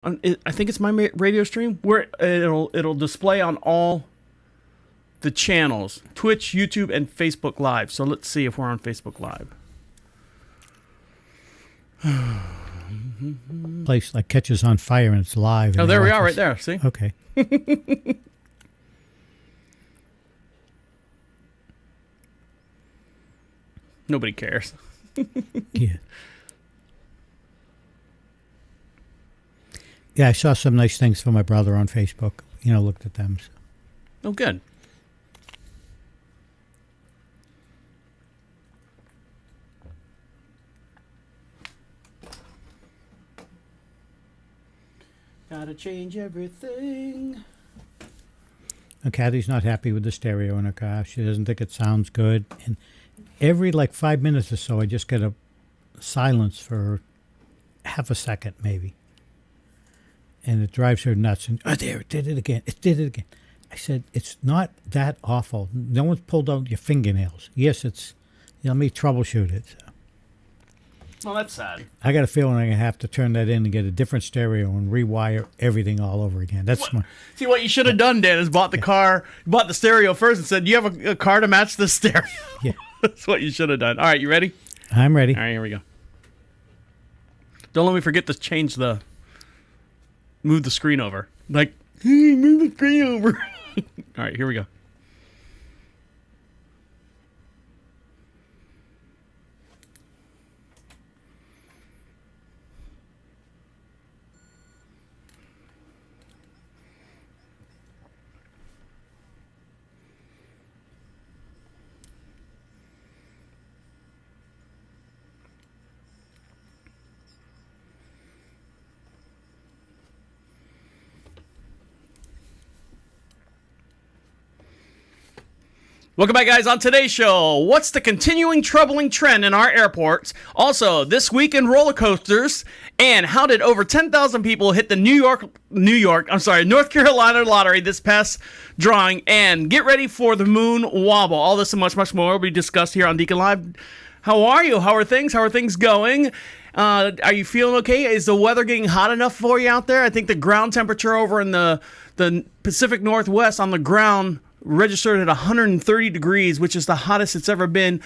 I think it's my radio stream where it'll display on all the channels: Twitch, YouTube, and Facebook Live. So let's see if we're on Facebook Live. Place like catches on fire and it's live. Oh, there we are, right there. See? Okay. Nobody cares. Yeah. Yeah, I saw some nice things for my brother on Facebook. Looked at them. So. Oh, good. Gotta change everything. And Kathy's not happy with the stereo in her car. She doesn't think it sounds good. And every 5 minutes or so, I just get a silence for half a second, maybe. And it drives her nuts. And, there, it did it again. It did it again. I said, it's not that awful. No one's pulled out your fingernails. Yes, it's, let me troubleshoot it. So. Well, that's sad. I got a feeling I'm going to have to turn that in and get a different stereo and rewire everything all over again. That's smart. See, what you should have done, Dan, is bought the stereo first and said, do you have a car to match the stereo? Yeah. That's what you should have done. All right, you ready? I'm ready. All right, here we go. Don't let me forget to move the screen over. Like, hey, move the screen over. All right, here we go. Welcome back, guys. On today's show, what's the continuing troubling trend in our airports? Also, this week in roller coasters, and how did over 10,000 people hit the North Carolina lottery this past drawing? And get ready for the moon wobble. All this and much, much more will be discussed here on Deacon Live. How are you? How are things? How are things going? Are you feeling okay? Is the weather getting hot enough for you out there? I think the ground temperature over in the Pacific Northwest on the ground registered at 130 degrees, which is the hottest it's ever been,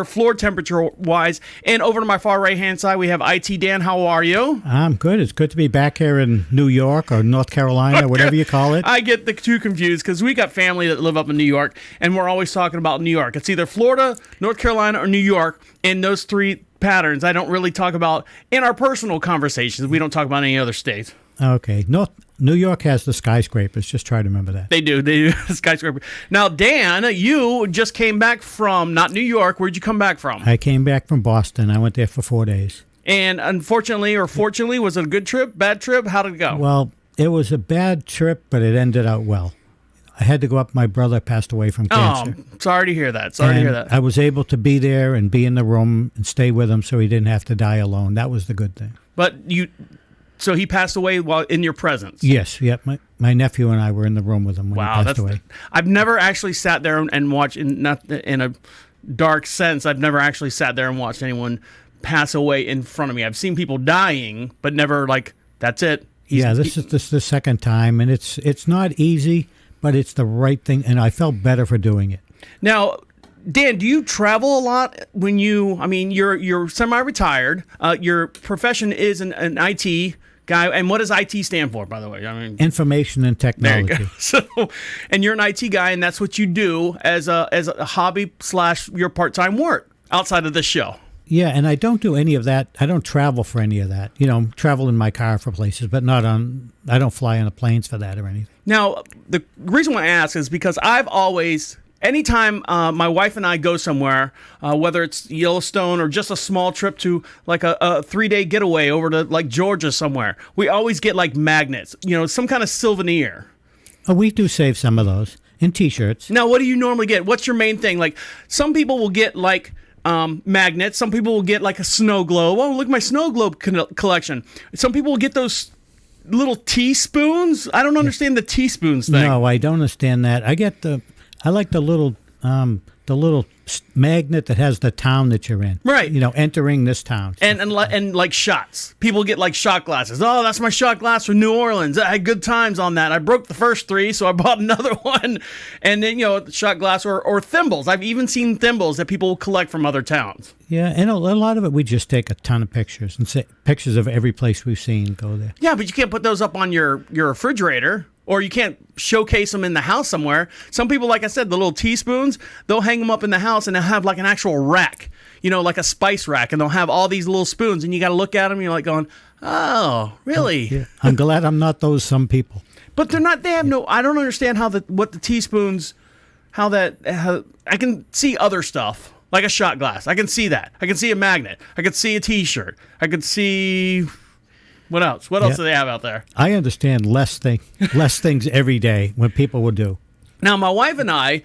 floor temperature wise. And over to my far right hand side, we have IT Dan. How are you? I'm good. It's good to be back here in New York or North Carolina, whatever you call it. I get the two confused because we got family that live up in New York, and we're always talking about New York. It's either Florida, North Carolina, or New York. In those three patterns, I don't really talk about in our personal conversations. We don't talk about any other states. Okay. New York has the skyscrapers. Just try to remember that. They do. Skyscraper. Now, Dan, you just came back from, not New York. Where'd you come back from? I came back from Boston. I went there for 4 days. And unfortunately or fortunately, was it a good trip, bad trip? How did it go? Well, it was a bad trip, but it ended out well. I had to go up. My brother passed away from cancer. Oh, sorry to hear that. Sorry to hear that. I was able to be there and be in the room and stay with him so he didn't have to die alone. That was the good thing. So he passed away while in your presence? Yes. Yep. My nephew and I were in the room with him when he passed away. I've never actually sat there and watched, not in a dark sense, I've never actually sat there and watched anyone pass away in front of me. I've seen people dying, but never that's it. This is the second time, and it's not easy, but it's the right thing, and I felt better for doing it. Now, Dan, do you travel a lot when you're semi-retired. Your profession is an IT guy. And what does IT stand for, by the way? Information and technology. There you go. So, and you're an IT guy, and that's what you do as a hobby / your part-time work outside of this show. Yeah, and I don't do any of that. I don't travel for any of that. Travel in my car for places, but I don't fly on the planes for that or anything. Now, the reason why I ask is because I've always... Anytime my wife and I go somewhere, whether it's Yellowstone or just a small trip to a 3-day getaway over to Georgia somewhere, we always get magnets, some kind of souvenir. Oh, we do save some of those in T-shirts. Now, what do you normally get? What's your main thing? Some people will get magnets. Some people will get a snow globe. Oh, look at my snow globe collection. Some people will get those little teaspoons. I don't understand the teaspoons thing. No, I don't understand that. I like the little the little magnet that has the town that you're in. Right. Entering this town. And like shots. People get like shot glasses. Oh, that's my shot glass from New Orleans. I had good times on that. I broke the first 3, so I bought another one. And then, shot glass or thimbles. I've even seen thimbles that people collect from other towns. Yeah, and a lot of it, we just take a ton of pictures and say pictures of every place we've seen, go there. Yeah, but you can't put those up on your refrigerator, or you can't showcase them in the house somewhere. Some people, like I said, the little teaspoons, they'll hang them up in the house and they'll have like an actual rack, like a spice rack, and they'll have all these little spoons, and you got to look at them and you're like going, oh, really? Yeah. I'm glad I'm not some people. But they're not, I don't understand what the teaspoons, how I can see other stuff. Like a shot glass. I can see that. I can see a magnet. I can see a T-shirt. I can see... What else? What else do they have out there? I understand less things every day when people will do. Now, my wife and I,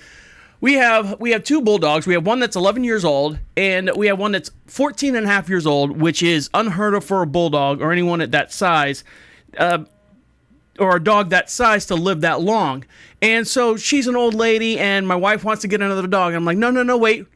we have 2 bulldogs. We have one that's 11 years old, and we have one that's 14 and a half years old, which is unheard of for a bulldog or anyone at that size, or a dog that size to live that long. And so she's an old lady, and my wife wants to get another dog. I'm like, no, wait.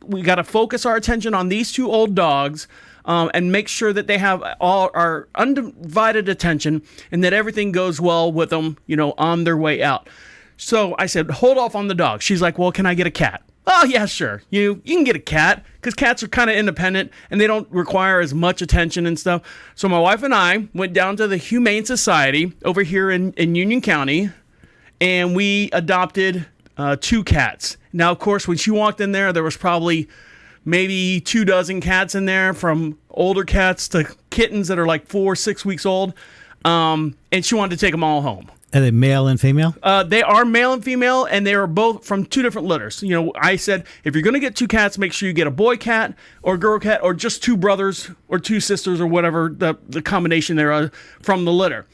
We got to focus our attention on these 2 old dogs, and make sure that they have all our undivided attention, and that everything goes well with them, on their way out. So I said, hold off on the dog. She's like, well, can I get a cat? Oh, yeah, sure. You can get a cat, because cats are kind of independent, and they don't require as much attention and stuff. So my wife and I went down to the Humane Society over here in Union County, and we adopted 2 cats. Now, of course, when she walked in there was probably maybe 24 cats in there, from older cats to kittens that are like 4 or 6 weeks old, and she wanted to take them all home. Are they male and female? They are male and female, and they are both from 2 different litters. I said, if you're going to get 2 cats, make sure you get a boy cat or girl cat, or just 2 brothers or 2 sisters, or whatever the combination there are from the litter.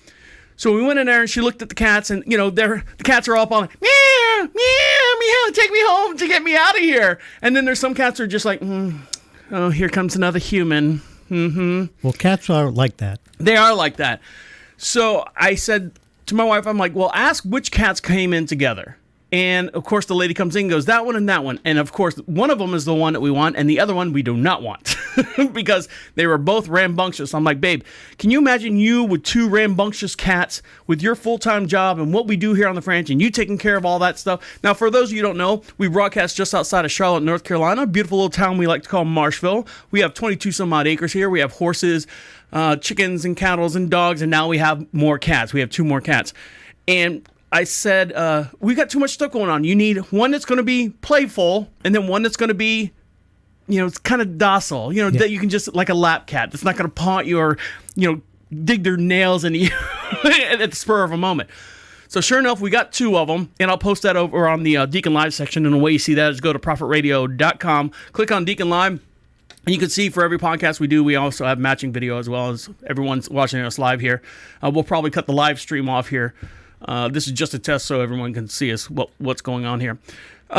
So we went in there, and she looked at the cats, and the cats are all up on like, meow, meow, meow, take me home to get me out of here. And then there's some cats that are just like, oh, here comes another human. Mm-hmm. Well, cats are like that. They are like that. So I said to my wife, I'm like, well, ask which cats came in together. And, of course, the lady comes in and goes, that one and that one. And, of course, one of them is the one that we want, and the other one we do not want because they were both rambunctious. I'm like, babe, can you imagine you with 2 rambunctious cats with your full-time job and what we do here on the ranch, and you taking care of all that stuff? Now, for those of you who don't know, we broadcast just outside of Charlotte, North Carolina, a beautiful little town we like to call Marshville. We have 22-some-odd acres here. We have horses, chickens, and cattle, and dogs, and now we have more cats. We have 2 more cats. And I said, we got too much stuff going on. You need one that's going to be playful, and then one that's going to be, it's kind of docile, that you can just, like a lap cat, that's not going to paw you or, dig their nails into you at the spur of a moment. So sure enough, we got 2 of them, and I'll post that over on the DeaconLive section. And the way you see that is go to profitradio.com, click on Deacon Live, and you can see for every podcast we do, we also have matching video as well as everyone's watching us live here. We'll probably cut the live stream off here. This is just a test so everyone can see us what's going on here.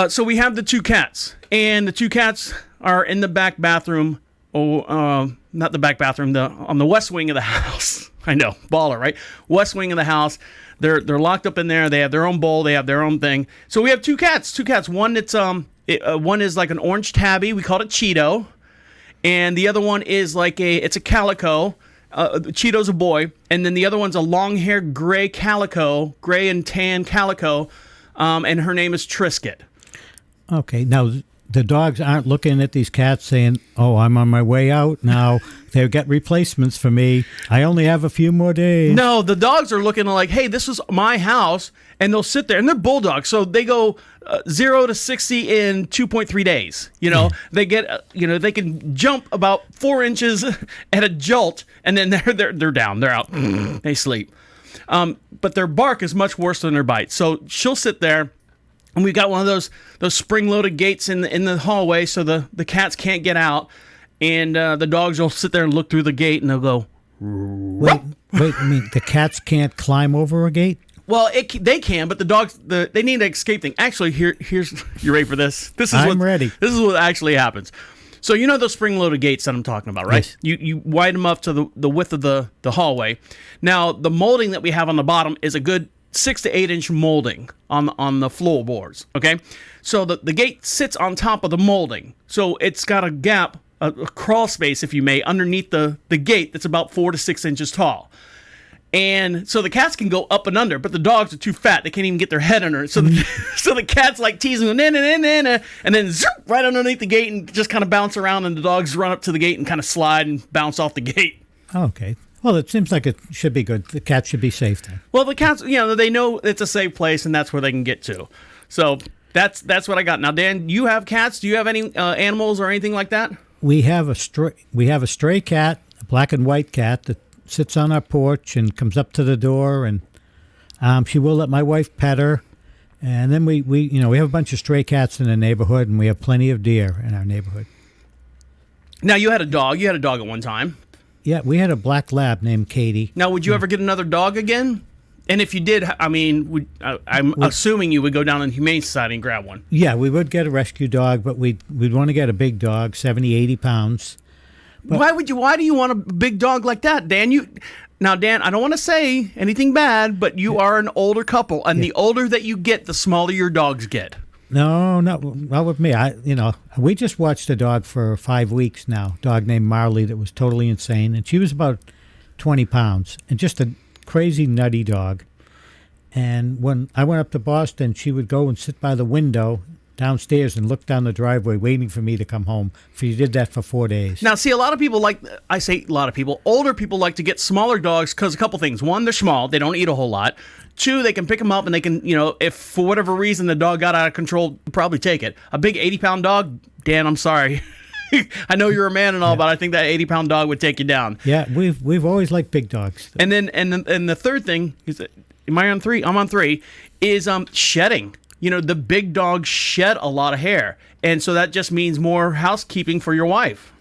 So we have the 2 cats, and the 2 cats are in the back bathroom. Not the back bathroom, on the west wing of the house. I know, baller, right? West wing of the house. They're locked up in there. They have their own bowl. They have their own thing. So we have 2 cats. 2 cats. One that's one is like an orange tabby. We call it Cheeto, and the other one is it's a calico. Cheeto's a boy, and then the other one's a long-haired gray and tan calico, and her name is Trisket. Okay, now the dogs aren't looking at these cats saying, oh, I'm on my way out now. They'll get replacements for me. I only have a few more days. No, the dogs are looking like, hey, this is my house, and they'll sit there, and they're bulldogs, so they go 0 to 60 in 2.3 days. They get, they can jump about 4 inches at a jolt, and then they're down, they're out, they sleep. But their bark is much worse than their bite. So she'll sit there, and we've got one of those spring-loaded gates in the hallway, so the cats can't get out. And the dogs will sit there and look through the gate, and they'll go. Wait! I mean, the cats can't climb over a gate? Well, they can, but the dogs they need an escape thing. Actually, here's you ready for this? I'm ready. This is what actually happens. So those spring-loaded gates that I'm talking about, right? Yes. You widen them up to the width of the hallway. Now the molding that we have on the bottom is a good 6 to 8 inch molding on the floorboards. Okay, so the gate sits on top of the molding, so it's got a gap, a crawl space, if you may, underneath the gate that's about 4 to 6 inches tall. And so the cats can go up and under, but the dogs are too fat. They can't even get their head under it. So so the cat's like teasing them, and then zoop, right underneath the gate and just kind of bounce around, and the dogs run up to the gate and kind of slide and bounce off the gate. Okay. Well, it seems like it should be good. The cat should be safe then. Well, the cats, they know it's a safe place, and that's where they can get to. So that's what I got. Now, Dan, you have cats? Do you have any animals or anything like that? We have a stray cat, a black and white cat that sits on our porch and comes up to the door, and she will let my wife pet her. And then we have a bunch of stray cats in the neighborhood, and we have plenty of deer in our neighborhood. Now, you had a dog. You had a dog at one time. Yeah, we had a black lab named Katie. Now, would you ever get another dog again? And if you did, I mean, I'm assuming you would go down in the Humane Society and grab one. Yeah, we would get a rescue dog, but we'd want to get a big dog, 70, 80 pounds. But why do you want a big dog like that, Dan? Now, Dan, I don't want to say anything bad, but you are an older couple, and the older that you get, the smaller your dogs get. No, not with me. We just watched a dog for 5 weeks now, a dog named Marley that was totally insane, and she was about 20 pounds, and just a crazy nutty dog. And when I went up to Boston, she would go and sit by the window downstairs and look down the driveway waiting for me to come home. She did that for 4 days. Now, see, older people like to get smaller dogs because a couple things. One, they're small. They don't eat a whole lot. Two, they can pick them up and they can, if for whatever reason the dog got out of control, probably take it. A big 80-pound dog, Dan, I'm sorry. I know you're a man and all, but I think that 80-pound dog would take you down. Yeah, we've always liked big dogs. And then the third thing is, am I on 3? I'm on 3. Is shedding. The big dogs shed a lot of hair, and so that just means more housekeeping for your wife,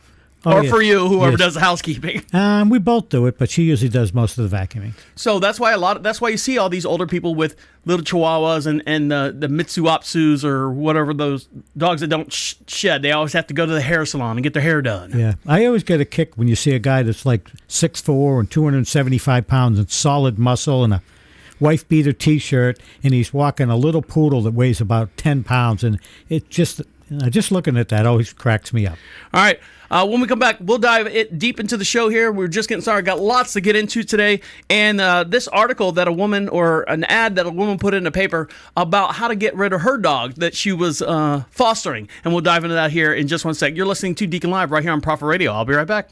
for you, whoever does the housekeeping. We both do it, but she usually does most of the vacuuming. So that's why you see all these older people with little Chihuahuas and the Mitsuapsus or whatever, those dogs that don't shed. They always have to go to the hair salon and get their hair done. Yeah, I always get a kick when you see a guy that's like 6'4" and 275 pounds and solid muscle and a wife beater T-shirt, and he's walking a little poodle that weighs about 10 pounds, and it just looking at that always cracks me up. All right, when we come back, we'll dive deep into the show here. We're just getting started. Got lots to get into today, and this article that an ad that a woman put in the paper about how to get rid of her dog that she was fostering, and we'll dive into that here in just one sec. You're listening to Deacon Live right here on Prophet Radio. I'll be right back.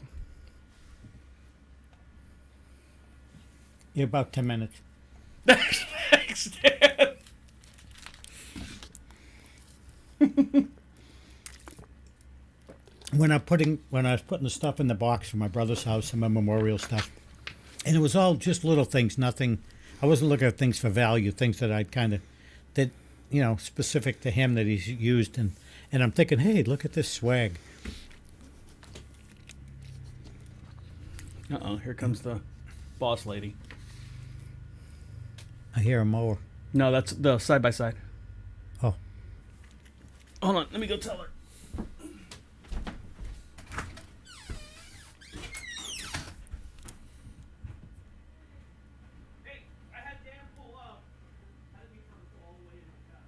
Yeah, about 10 minutes. Thanks, Dan. When I was putting the stuff in the box for my brother's house and my memorial stuff, and it was all just little things, nothing. I wasn't looking at things for value, things that I'd specific to him that he's used, and I'm thinking, hey, look at this swag. Here comes the boss lady. I hear a mower. No, that's the side-by-side. Oh. Hold on, let me go tell her. Hey, I had Dan pull up. I didn't mean for him to go all the way in the car.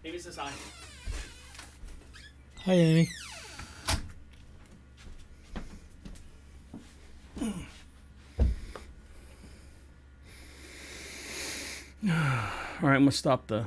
Amy says hi. Hi, Amy. All right, I'm gonna stop the